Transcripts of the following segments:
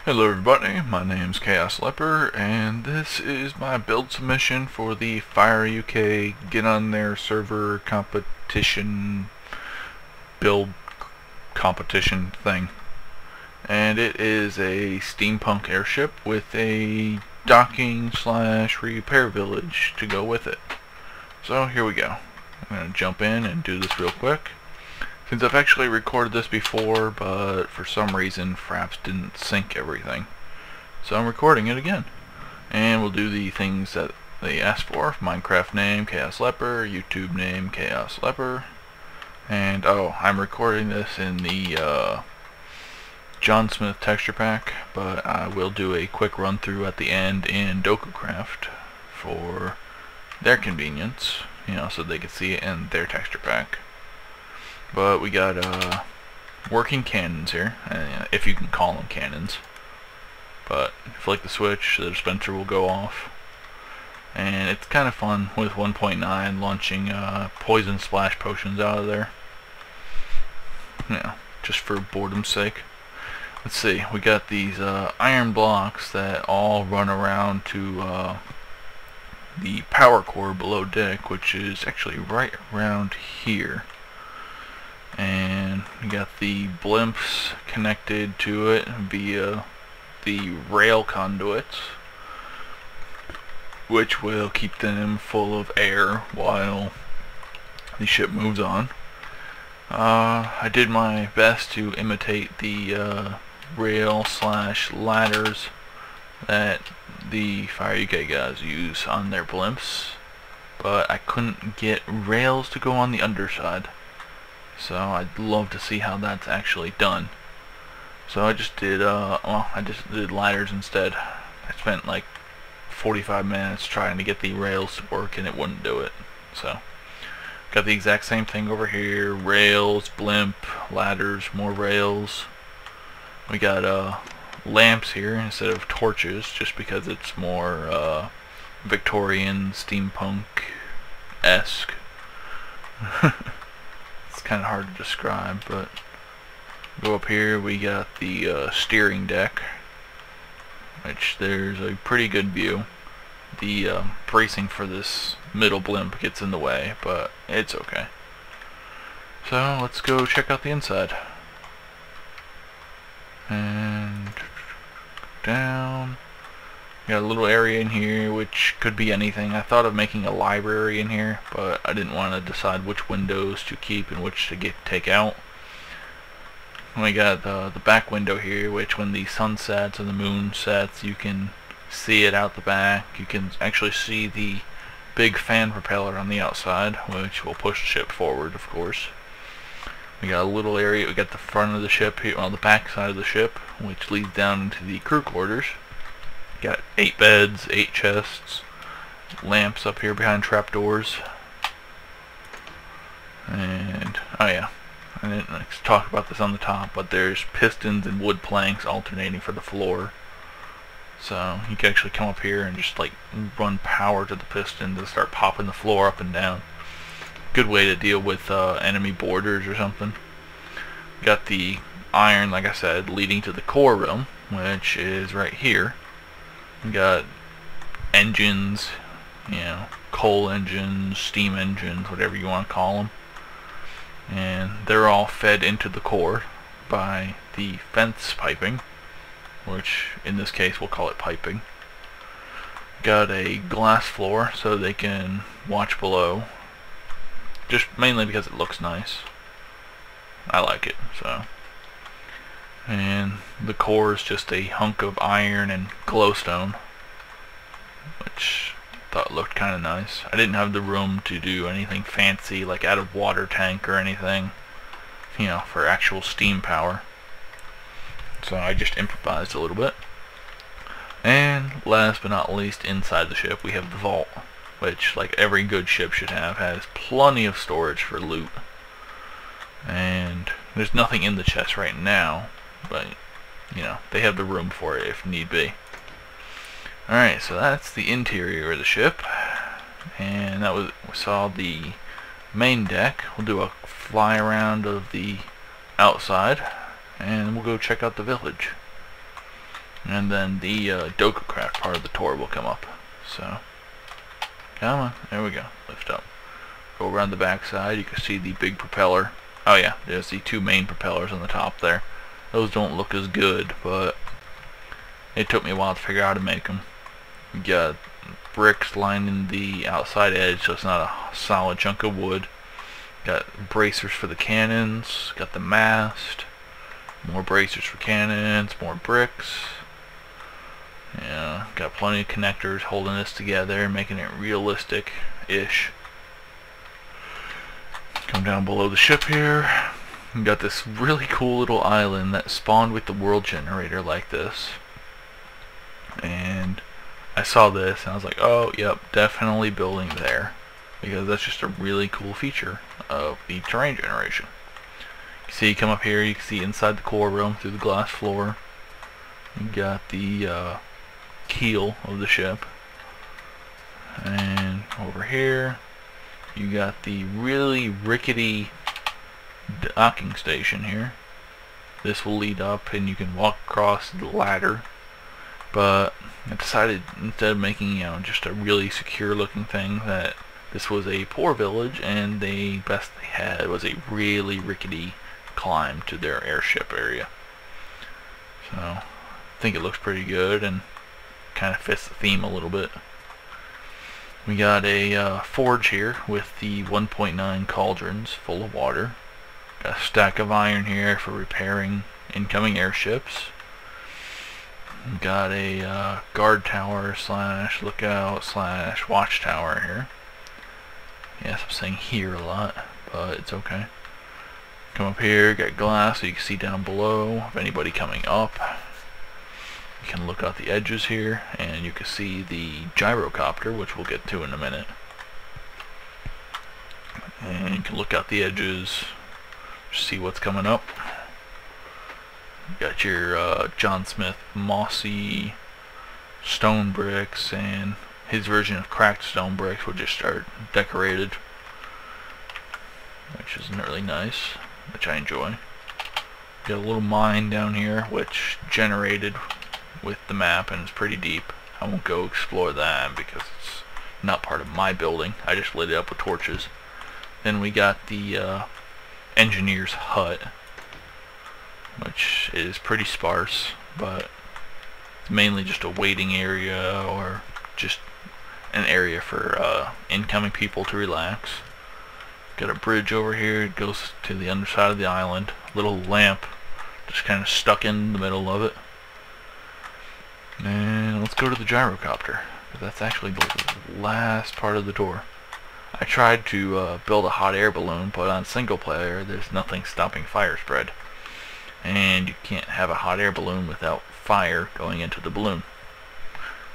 Hello everybody, my name's Chaos Leper, and this is my build submission for the FyreUK Get On There server competition build competition thing. And it is a steampunk airship with a docking / repair village to go with it. So here we go. I'm going to jump in and do this real quick. Since I've actually recorded this before, but for some reason Fraps didn't sync everything. So I'm recording it again. And we'll do the things that they asked for. Minecraft name, Chaos Leper, YouTube name, Chaos Leper. And, oh, I'm recording this in the John Smith texture pack, but I will do a quick run through at the end in DokuCraft for their convenience, you know, so they can see it in their texture pack. But we got working cannons here, if you can call them cannons. But if you flick the switch, the dispenser will go off. And it's kind of fun with 1.9 launching poison splash potions out of there. You know, just for boredom's sake. Let's see, we got these iron blocks that all run around to the power core below deck, which is actually right around here. And we got the blimps connected to it via the rail conduits, which will keep them full of air while the ship moves on. I did my best to imitate the rail / ladders that the FyreUK guys use on their blimps, but I couldn't get rails to go on the underside. So I'd love to see how that's actually done. So I just did, I just did ladders instead. I spent like 45 minutes trying to get the rails to work and it wouldn't do it. So, got the exact same thing over here. Rails, blimp, ladders, more rails. We got lamps here instead of torches, just because it's more Victorian, steampunk-esque. It's kind of hard to describe, but go up here, we got the steering deck, which there's a pretty good view. The bracing for this middle blimp gets in the way, but it's okay. So let's go check out the inside. And down. Got a little area in here which could be anything. I thought of making a library in here, but I didn't want to decide which windows to keep and which to take out. We got the back window here, which when the sun sets and the moon sets, you can see it out the back. You can actually see the big fan propeller on the outside, which will push the ship forward, of course. We got a little area. We got the front of the ship here, well, the back side of the ship, which leads down into the crew quarters. Got 8 beds, 8 chests, lamps up here behind trapdoors, and oh yeah, I didn't talk about this on the top, but there's pistons and wood planks alternating for the floor. So you can actually come up here and just like run power to the piston to start popping the floor up and down. Good way to deal with enemy boarders or something. Got the iron, like I said, leading to the core room, which is right here. We got engines, you know, coal engines, steam engines, whatever you want to call them. And they're all fed into the core by the fence piping, which in this case we'll call it piping. Got a glass floor so they can watch below, just mainly because it looks nice. I like it, so. And the core is just a hunk of iron and glowstone, which I thought looked kind of nice. I didn't have the room to do anything fancy, like add a water tank or anything, you know, for actual steam power. So I just improvised a little bit. And last but not least, inside the ship we have the vault, which, like every good ship should have, has plenty of storage for loot. And there's nothing in the chest right now, but you know, they have the room for it if need be. Alright, so that's the interior of the ship, and that was, we saw the main deck. We'll do a fly around of the outside, and we'll go check out the village. and then the DokuCraft part of the tour will come up. So, come on, there we go, lift up. Go around the back side, you can see the big propeller. Oh yeah, there's the two main propellers on the top there. Those don't look as good, but it took me a while to figure out how to make them. You got bricks lining the outside edge, so it's not a solid chunk of wood. Got bracers for the cannons, got the mast, more bracers for cannons, more bricks. Yeah, got plenty of connectors holding this together, making it realistic-ish. Come down below the ship here. You got this really cool little island that spawned with the world generator like this. And I saw this and I was like, oh, yep, definitely building there. Because that's just a really cool feature of the terrain generation. You see, come up here, you can see inside the core room through the glass floor. You got the keel of the ship. And over here, you got the really rickety docking station here. This will lead up and you can walk across the ladder. But I decided, instead of making, you know, just a really secure looking thing, that this was a poor village and the best they had was a really rickety climb to their airship area. So I think it looks pretty good and kind of fits the theme a little bit. We got a forge here with the 1.9 cauldrons full of water. Got a stack of iron here for repairing incoming airships. Got a guard tower slash lookout slash watchtower here. Yes, I'm saying here a lot, but it's okay. Come up here, got glass so you can see down below if anybody coming up. You can look out the edges here, and you can see the gyrocopter, which we'll get to in a minute. And you can look out the edges, see what's coming up. You got your John Smith mossy stone bricks, and his version of cracked stone bricks will just start decorated, which is really nice, which I enjoy. Got a little mine down here which generated with the map and it's pretty deep. I won't go explore that because it's not part of my building. I just lit it up with torches. Then we got the engineer's hut, which is pretty sparse, but it's mainly just a waiting area or just an area for incoming people to relax. Got a bridge over here, it goes to the underside of the island. Little lamp just kind of stuck in the middle of it. And let's go to the gyrocopter, because that's actually the last part of the tour. I tried to build a hot air balloon, but on single player there's nothing stopping fire spread. And you can't have a hot air balloon without fire going into the balloon.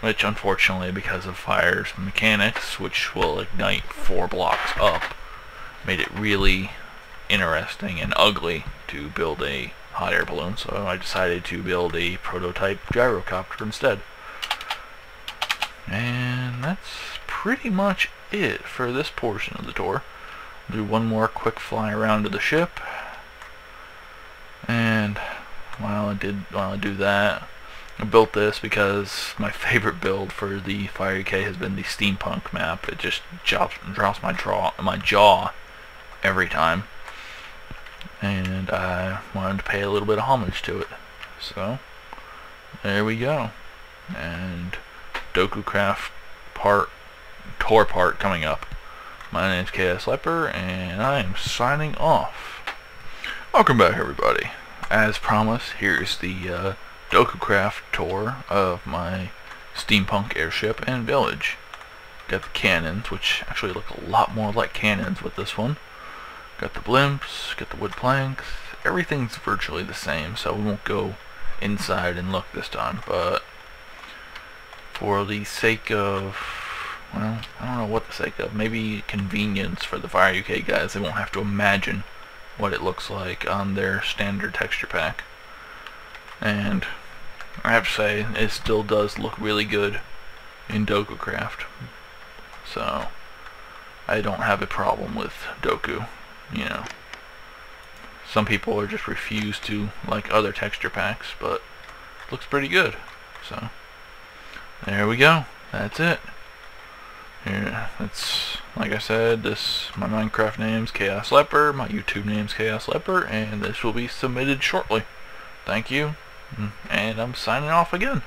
Which, unfortunately, because of fire's mechanics, which will ignite 4 blocks up, made it really interesting and ugly to build a hot air balloon. So I decided to build a prototype gyrocopter instead. And that's pretty much it for this portion of the tour. I'll do one more quick fly around to the ship. And while I do that, I built this because my favorite build for the FyreUK has been the Steampunk map. It just drops my jaw every time, and I wanted to pay a little bit of homage to it. So there we go. And DokuCraft tour part coming up. My name's FyreUK, and I am signing off. Welcome back, everybody. As promised, here's the DokuCraft tour of my Steampunk Airship and village. Got the cannons, which actually look a lot more like cannons with this one. Got the blimps, got the wood planks. Everything's virtually the same, so we won't go inside and look this time. But for the sake of, well, I don't know what the sake of, maybe convenience for the FyreUK guys, they won't have to imagine what it looks like on their standard texture pack. And I have to say, it still does look really good in DokuCraft. So I don't have a problem with Doku, you know. Some people are just refuse to like other texture packs, but it looks pretty good. So there we go. That's it. Yeah, that's, like I said, my Minecraft name's Chaos Leper, my YouTube name's Chaos Leper, and this will be submitted shortly. Thank you, and I'm signing off again.